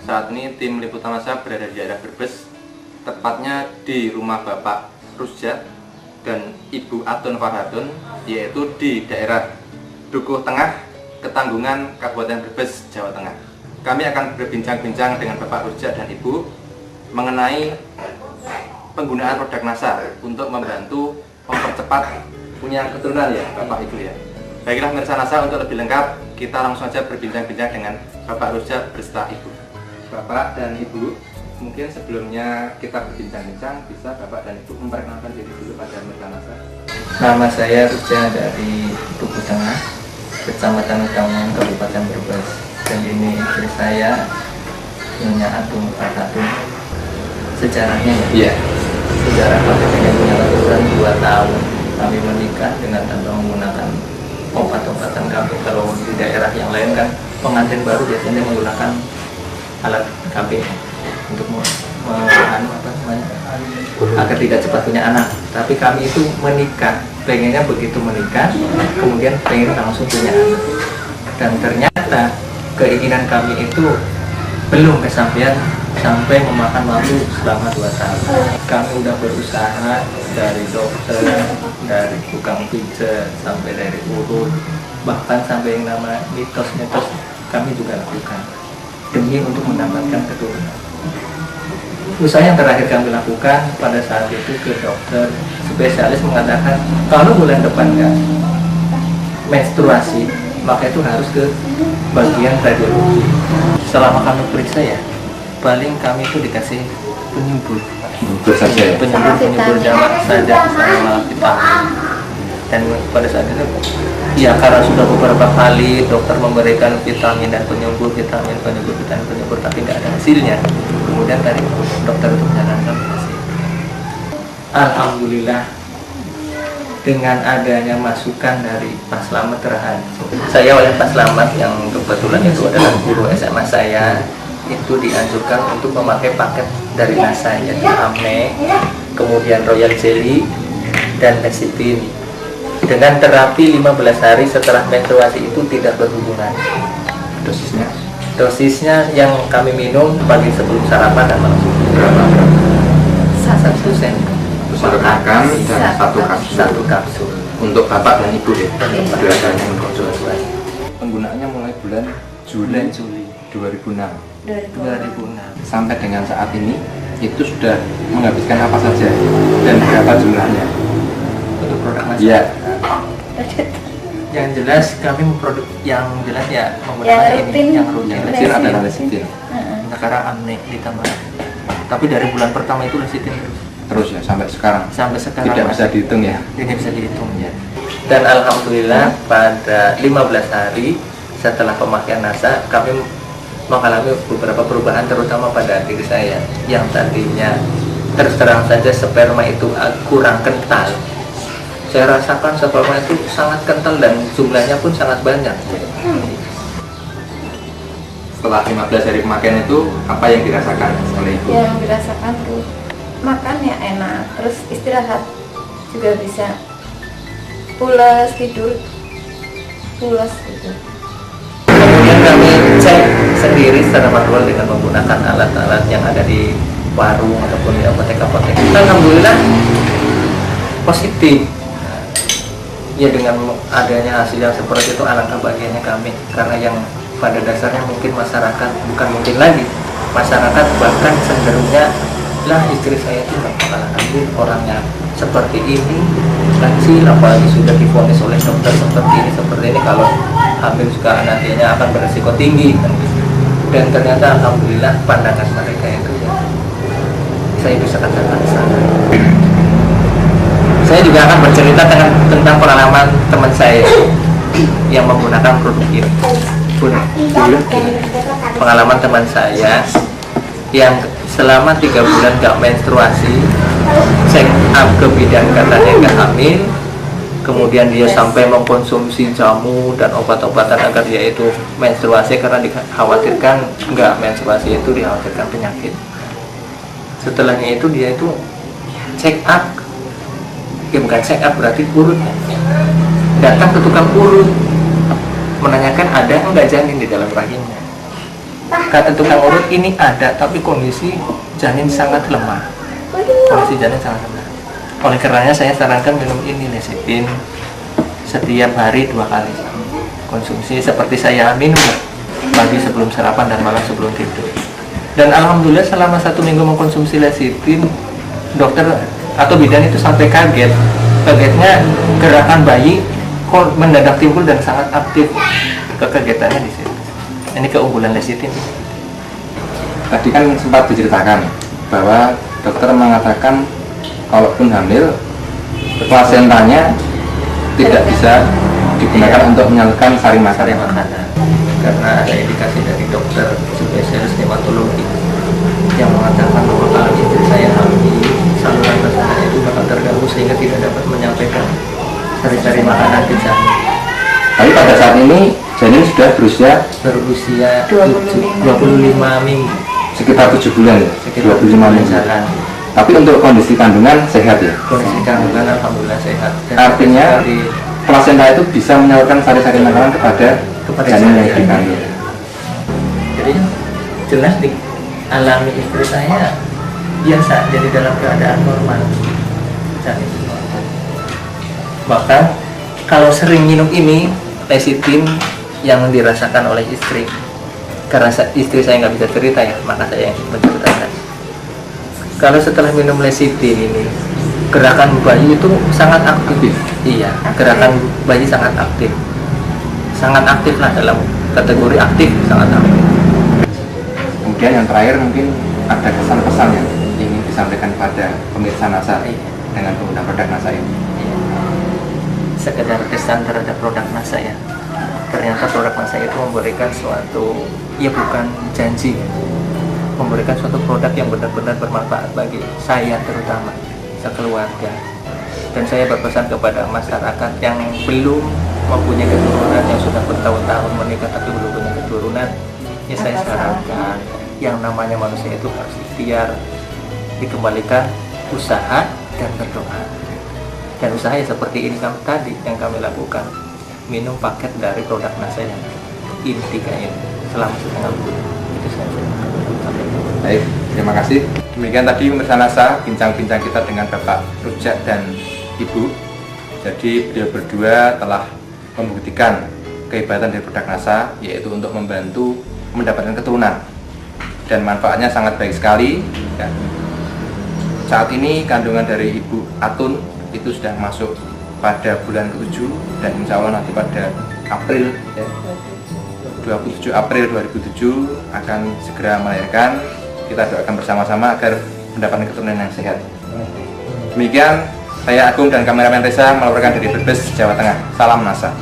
Saat ini tim liputan massa berada di daerah Brebes, tepatnya di rumah Bapak Rusjat dan Ibu Atun Farhadun, yaitu di daerah Dukuh Tengah, Ketanggungan, Kabupaten Brebes, Jawa Tengah. Kami akan berbincang-bincang dengan Bapak Rusjat dan Ibu mengenai penggunaan produk NASA untuk membantu mempercepat punya keturunan ya Bapak Ibu ya. Baiklah pemirsa NASA, untuk lebih lengkap kita langsung saja berbincang-bincang dengan Bapak Rusjat beserta Ibu. Bapak dan Ibu, mungkin sebelumnya kita berbincang-bincang, bisa Bapak dan Ibu memperkenalkan diri dulu pada pemirsa NASA. Nama saya Rusjat dari Dukuh Tengah, Kecamatan Ketanggungan, Kabupaten Brebes. Dan ini istri saya, Nyonya Atun Farhadun. Sejarahnya ya, sejarah kami dengan punya lakukan 2 tahun kami menikah dengan tanpa menggunakan obat-obatan kami. Kalau di daerah yang lain kan pengantin baru biasanya menggunakan alat KB untuk agar tidak cepat punya anak. Tapi kami itu menikah, pengennya begitu menikah, kemudian pengen langsung punya anak. Dan ternyata keinginan kami itu belum kesampaian sampai memakan waktu selama 2 tahun. Kami udah berusaha dari dokter, dari tukang pijat, sampai dari urut, bahkan sampai yang nama mitos-mitos kami juga lakukan demi untuk mendapatkan keturunan. Usaha yang terakhir kami lakukan pada saat itu ke dokter spesialis mengatakan kalau bulan depan nggak menstruasi maka itu harus ke bagian radiologi. Selama kami periksa ya, paling kami itu dikasih penyubur saja ya? penyubur jamak saja sama vitamin. Dan pada saat itu ya karena sudah beberapa kali dokter memberikan vitamin dan penyubur tapi nggak ada hasilnya. Kemudian tadi dokter itu menyarankan hasil. Alhamdulillah dengan adanya masukan dari Pak Slamet Raharjo, saya oleh Pak Slamet yang kebetulan itu adalah guru SMA saya, itu dianjurkan untuk memakai paket dari NASA, yaitu Amne, kemudian Royal Jelly dan Lecithin. Dengan terapi 15 hari setelah menstruasi itu tidak berhubungan. Dosisnya yang kami minum pagi sebelum sarapan dan malam sebelum sarapan 1 sendok makan dan 1 kapsul untuk Bapak dan Ibu ya. Penggunaannya mulai bulan Juli 2006 sampai dengan saat ini itu sudah menghabiskan apa saja dan berapa jumlahnya untuk produk NASA. Ya. Yang jelas kami produk yang jelas ya menggunakan yang rutin. Lecithin adalah Lecithin. Sekarang Amne ditambah. Tapi dari bulan pertama itu Lecithin terus ya sampai sekarang. Tidak bisa dihitung ya. Tidak bisa dihitung ya. Dan alhamdulillah pada 15 hari setelah pemakaian NASA kami mengalami beberapa perubahan terutama pada diri saya yang tadinya terus terang saja sperma itu kurang kental. Saya rasakan sperma itu sangat kental dan jumlahnya pun sangat banyak. Setelah 15 hari pemakaian itu, apa yang dirasakan oleh Ibu? Yang dirasakan tuh makannya enak, terus istirahat juga bisa, pulas, tidur pulas gitu. Kemudian kami cek sendiri secara manual dengan menggunakan alat-alat yang ada di warung ataupun di apotek-apotek. Alhamdulillah positif. Ya dengan adanya hasil yang seperti itu alangkah bahagianya kami, karena yang pada dasarnya mungkin masyarakat, bukan mungkin lagi masyarakat bahkan cenderungnya lah istri saya itu nggak bakalan hamil, orangnya seperti ini kecil, apalagi sudah divonis oleh dokter seperti ini kalau hamil juga nantinya akan beresiko tinggi kan gitu. Dan ternyata alhamdulillah pandangan mereka itu ya saya bisa katakan salah. Saya juga akan bercerita tentang pengalaman teman saya yang menggunakan produk ini. Pengalaman teman saya yang selama 3 bulan gak menstruasi, check up ke bidan katanya gak hamil, kemudian dia sampai mengkonsumsi jamu dan obat-obatan agar dia itu menstruasi, karena dikhawatirkan enggak menstruasi itu dikhawatirkan penyakit. Setelahnya itu dia itu check up, ya bukan check up berarti urut, datang ke tukang urut menanyakan ada enggak janin di dalam rahimnya. Kata tukang urut ini ada, tapi kondisi janin sangat lemah. Kondisi janin sangat lemah. Oleh karenanya saya sarankan minum ini lecithin setiap hari 2 kali konsumsi, seperti saya minum pagi sebelum sarapan dan malam sebelum tidur. Dan alhamdulillah selama 1 minggu mengkonsumsi lecithin, dokter atau bidan itu sampai kagetnya gerakan bayi kok mendadak timbul dan sangat aktif. Kekagetannya di situ. Ini keunggulan lecithin. Tadi kan sempat diceritakan bahwa dokter mengatakan kalaupun hamil, plasentanya tidak bisa digunakan untuk menyalurkan sari makanan. Karena ada indikasi dari dokter spesialis hematologi yang mengatakan bahwa kalau istri saya hamil, saluran pencernaan itu bakal terganggu sehingga tidak dapat menyampaikan sari-sari makanan ke janin. Tapi pada saat ini janin sudah berusia 25 minggu, sekitar 7 bulan ya, sekitar 25 minggu. jalan. Tapi untuk kondisi kandungan sehat ya. Kondisi kandungan alhamdulillah sehat. Dan Artinya plasenta itu bisa menyalurkan sari-sari makanan kepada janin yang dikandung. Jadi jelas dialami istri saya biasa, jadi dalam keadaan normal. Janin normal. Bahkan kalau sering minum ini lecithin yang dirasakan oleh istri, karena istri saya nggak bisa cerita ya, maka saya yang menceritakan. Kalau setelah minum lecithin ini, gerakan bayi itu sangat aktif. Iya, gerakan bayi sangat aktif. Sangat aktif lah, dalam kategori aktif, sangat aktif. Kemudian yang terakhir mungkin ada kesan-pesan yang ingin disampaikan pada pemirsa NASA dengan pengguna produk NASA ini. Sekedar kesan terhadap produk NASA ya. Ternyata produk NASA itu memberikan suatu, ya bukan janji, memberikan suatu produk yang benar-benar bermanfaat bagi saya terutama, sekeluarga. Dan saya berpesan kepada masyarakat yang belum mempunyai keturunan, yang sudah bertahun-tahun menikah tapi belum punya keturunan, ya saya sarankan yang namanya manusia itu harus ikhtiar, dikembalikan usaha dan berdoa. Dan usaha ya seperti ini tadi yang kami lakukan, minum paket dari produk NASA yang ini 3 ini selama setengah bulan. Itu saya sampaikan. Baik, terima kasih. Demikian tadi pemirsa NASA bincang-bincang kita dengan Bapak Rujak dan Ibu. Jadi beliau berdua telah membuktikan kehebatan dari produk NASA, yaitu untuk membantu mendapatkan keturunan, dan manfaatnya sangat baik sekali. Dan saat ini kandungan dari Ibu Atun itu sudah masuk pada bulan ke-7, dan insya Allah nanti pada April ya, 27 April 2007 akan segera melahirkan. Kita doakan bersama-sama agar mendapatkan keturunan yang sehat. Demikian, saya Agung dan kameramen Reza melaporkan dari Brebes, Jawa Tengah. Salam NASA.